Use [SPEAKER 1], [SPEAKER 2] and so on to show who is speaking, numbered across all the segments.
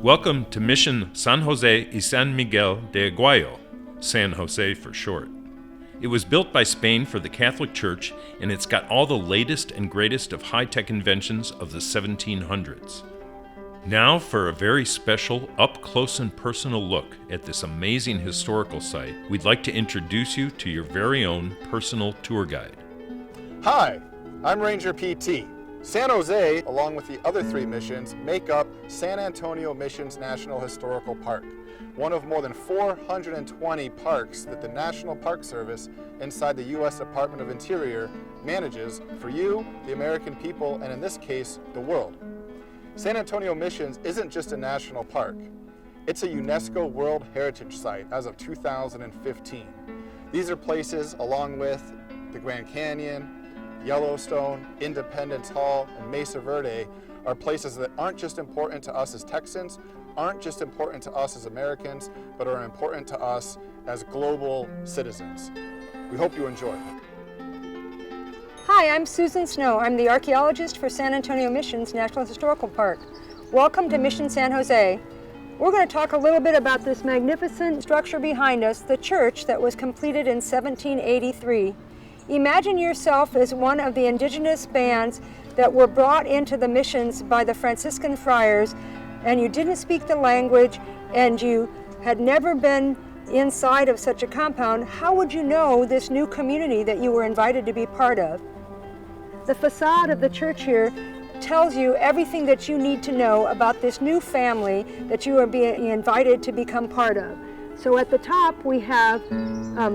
[SPEAKER 1] Welcome to Mission San Jose y San Miguel de Aguayo, San Jose for short. It was built by Spain for the Catholic Church, and it's got all the latest and greatest of high-tech inventions of the 1700s. Now for a very special, up-close and personal look at this amazing historical site, we'd like to introduce you to your very own personal tour guide.
[SPEAKER 2] Hi, I'm Ranger PT. San Jose, along with the other three missions, make up San Antonio Missions National Historical Park, one of more than 420 parks that the National Park Service inside the U.S. Department of Interior manages for you, the American people, and in this case, the world. San Antonio Missions isn't just a national park. It's a UNESCO World Heritage Site as of 2015. These are places along with the Grand Canyon, Yellowstone, Independence Hall, and Mesa Verde are places that aren't just important to us as Texans, aren't just important to us as Americans, but are important to us as global citizens. We hope you enjoy.
[SPEAKER 3] Hi, I'm Susan Snow. I'm the archaeologist for San Antonio Missions National Historical Park. Welcome to Mission San Jose. We're going to talk a little bit about this magnificent structure behind us, the church that was completed in 1783. Imagine yourself as one of the indigenous bands that were brought into the missions by the Franciscan friars, and you didn't speak the language and you had never been inside of such a compound. How would you know this new community that you were invited to be part of? The facade of the church here tells you everything that you need to know about this new family that you are being invited to become part of. So at the top we have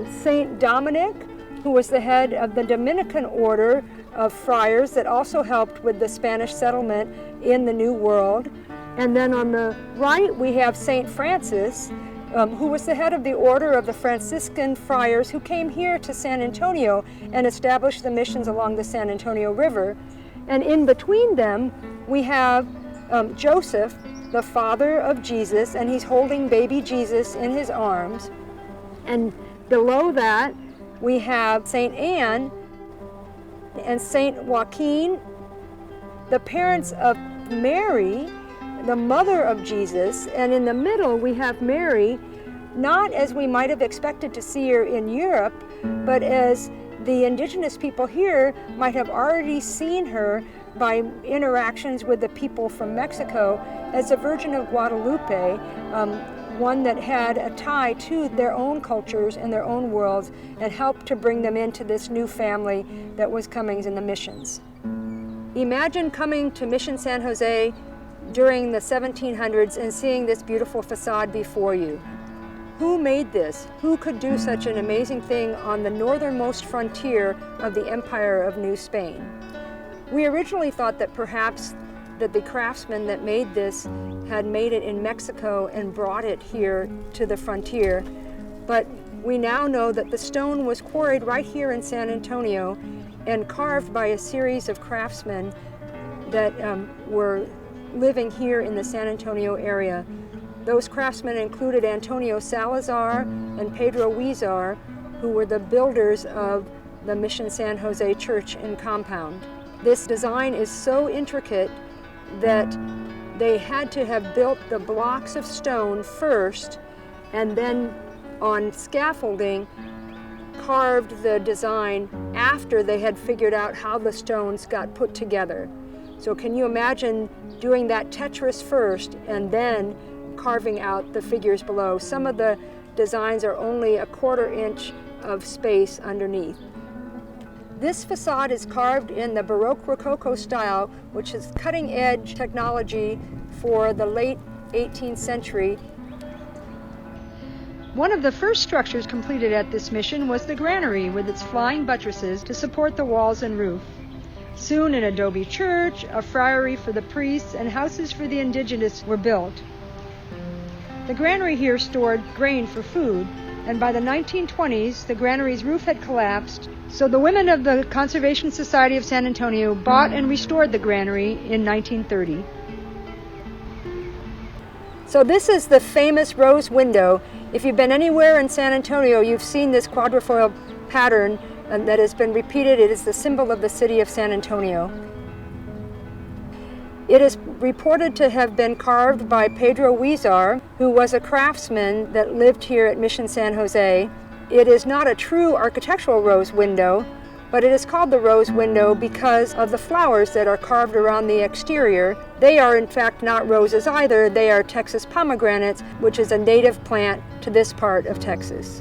[SPEAKER 3] Saint Dominic, who was the head of the Dominican order of friars that also helped with the Spanish settlement in the New World. And then on the right we have Saint Francis, who was the head of the order of the Franciscan friars who came here to San Antonio and established the missions along the San Antonio River. And in between them we have Joseph, the father of Jesus, and he's holding baby Jesus in his arms. And below that we have Saint Anne and Saint Joaquin, the parents of Mary, the mother of Jesus, and in the middle we have Mary, not as we might have expected to see her in Europe, but as the indigenous people here might have already seen her by interactions with the people from Mexico as the Virgin of Guadalupe, one that had a tie to their own cultures and their own worlds and helped to bring them into this new family that was coming in the missions. Imagine coming to Mission San Jose during the 1700s and seeing this beautiful facade before you. Who made this? Who could do such an amazing thing on the northernmost frontier of the Empire of New Spain? We originally thought that perhaps that the craftsmen that made this had made it in Mexico and brought it here to the frontier, but we now know that the stone was quarried right here in San Antonio and carved by a series of craftsmen that were living here in the San Antonio area. Those craftsmen included Antonio Salazar and Pedro Huizar, who were the builders of the Mission San Jose Church and compound. This design is so intricate that they had to have built the blocks of stone first and then on scaffolding carved the design after they had figured out how the stones got put together. So can you imagine doing that Tetris first and then carving out the figures below? Some of the designs are only a 1/4 inch of space underneath. This facade is carved in the Baroque Rococo style, which is cutting-edge technology for the late 18th century. One of the first structures completed at this mission was the granary with its flying buttresses to support the walls and roof. Soon an adobe church, a friary for the priests, and houses for the indigenous were built. The granary here stored grain for food, and by the 1920s, the granary's roof had collapsed, so the women of the Conservation Society of San Antonio bought and restored the granary in 1930. So this is the famous rose window. If you've been anywhere in San Antonio, you've seen this quadrifoil pattern that has been repeated. It is the symbol of the city of San Antonio. It is reported to have been carved by Pedro Huizar, who was a craftsman that lived here at Mission San Jose. It is not a true architectural rose window, but it is called the rose window because of the flowers that are carved around the exterior. They are in fact not roses either, they are Texas pomegranates, which is a native plant to this part of Texas.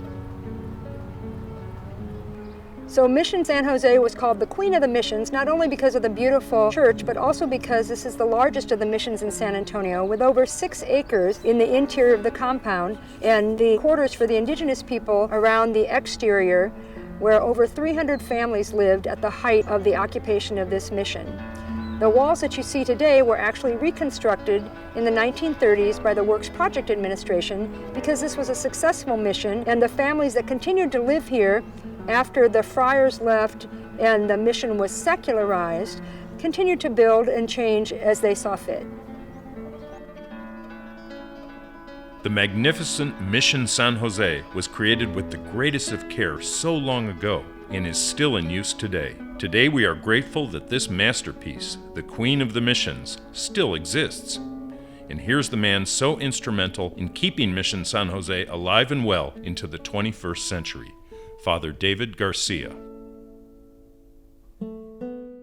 [SPEAKER 3] So Mission San Jose was called the Queen of the Missions, not only because of the beautiful church, but also because this is the largest of the missions in San Antonio, with over 6 acres in the interior of the compound, and the quarters for the indigenous people around the exterior, where over 300 families lived at the height of the occupation of this mission. The walls that you see today were actually reconstructed in the 1930s by the Works Project Administration because this was a successful mission, and the families that continued to live here after the friars left and the mission was secularized continued to build and change as they saw fit.
[SPEAKER 1] The magnificent Mission San Jose was created with the greatest of care so long ago and is still in use today. Today we are grateful that this masterpiece, the Queen of the Missions, still exists. And here's the man so instrumental in keeping Mission San Jose alive and well into the 21st century, Father David Garcia.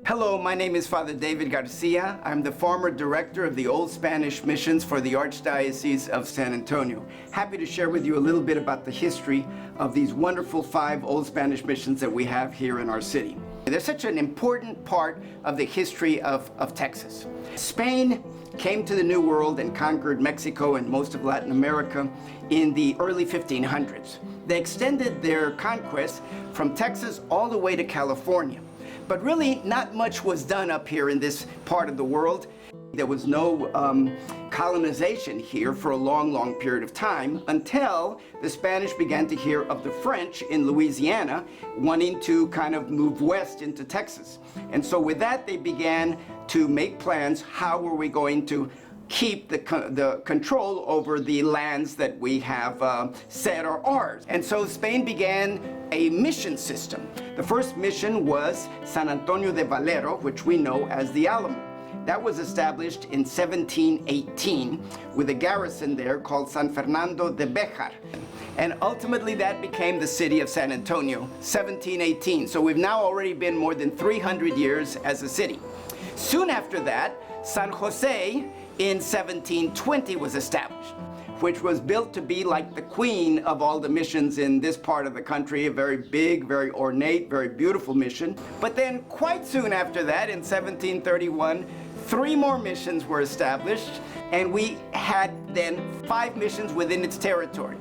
[SPEAKER 4] Hello, my name is Father David Garcia. I'm the former director of the Old Spanish Missions for the Archdiocese of San Antonio. Happy to share with you a little bit about the history of these wonderful 5 Old Spanish missions that we have here in our city. They're such an important part of the history of Texas. Spain came to the New World and conquered Mexico and most of Latin America in the early 1500s. They extended their conquest from Texas all the way to California. But really, not much was done up here in this part of the world. There was no colonization here for a long, long period of time until the Spanish began to hear of the French in Louisiana wanting to kind of move west into Texas. And so with that, they began to make plans. How were we going to keep the control over the lands that we have said are ours? And so Spain began a mission system. The first mission was San Antonio de Valero, which we know as the Alamo. That was established in 1718 with a garrison there called San Fernando de Béjar. And ultimately that became the city of San Antonio, 1718. So we've now already been more than 300 years as a city. Soon after that, San Jose in 1720 was established, which was built to be like the queen of all the missions in this part of the country, a very big, very ornate, very beautiful mission. But then quite soon after that, in 1731, 3 more missions were established, and we had then 5 missions within its territory.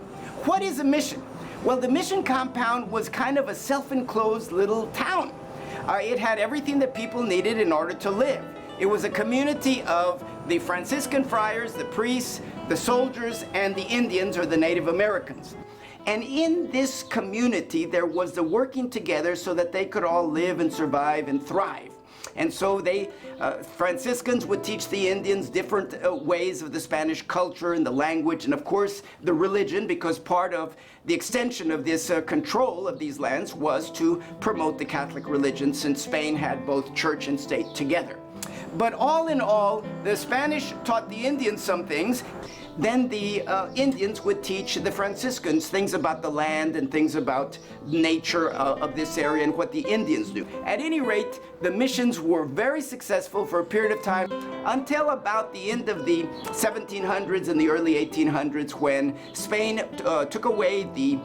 [SPEAKER 4] What is a mission? Well, the mission compound was kind of a self-enclosed little town. It had everything that people needed in order to live. It was a community of the Franciscan friars, the priests, the soldiers, and the Indians, or the Native Americans. And in this community, there was the working together so that they could all live and survive and thrive. And so Franciscans would teach the Indians different ways of the Spanish culture and the language, and of course the religion, because part of the extension of this control of these lands was to promote the Catholic religion, since Spain had both church and state together. But all in all, the Spanish taught the Indians some things. Then the Indians would teach the Franciscans things about the land and things about nature of this area and what the Indians do. At any rate, the missions were very successful for a period of time until about the end of the 1700s and the early 1800s, when Spain took away the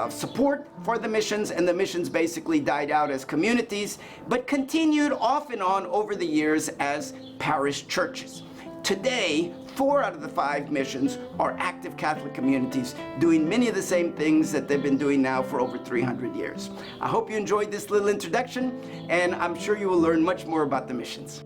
[SPEAKER 4] support for the missions, and the missions basically died out as communities, but continued off and on over the years as parish churches. Today, 4 out of the 5 missions are active Catholic communities doing many of the same things that they've been doing now for over 300 years. I hope you enjoyed this little introduction, and I'm sure you will learn much more about the missions.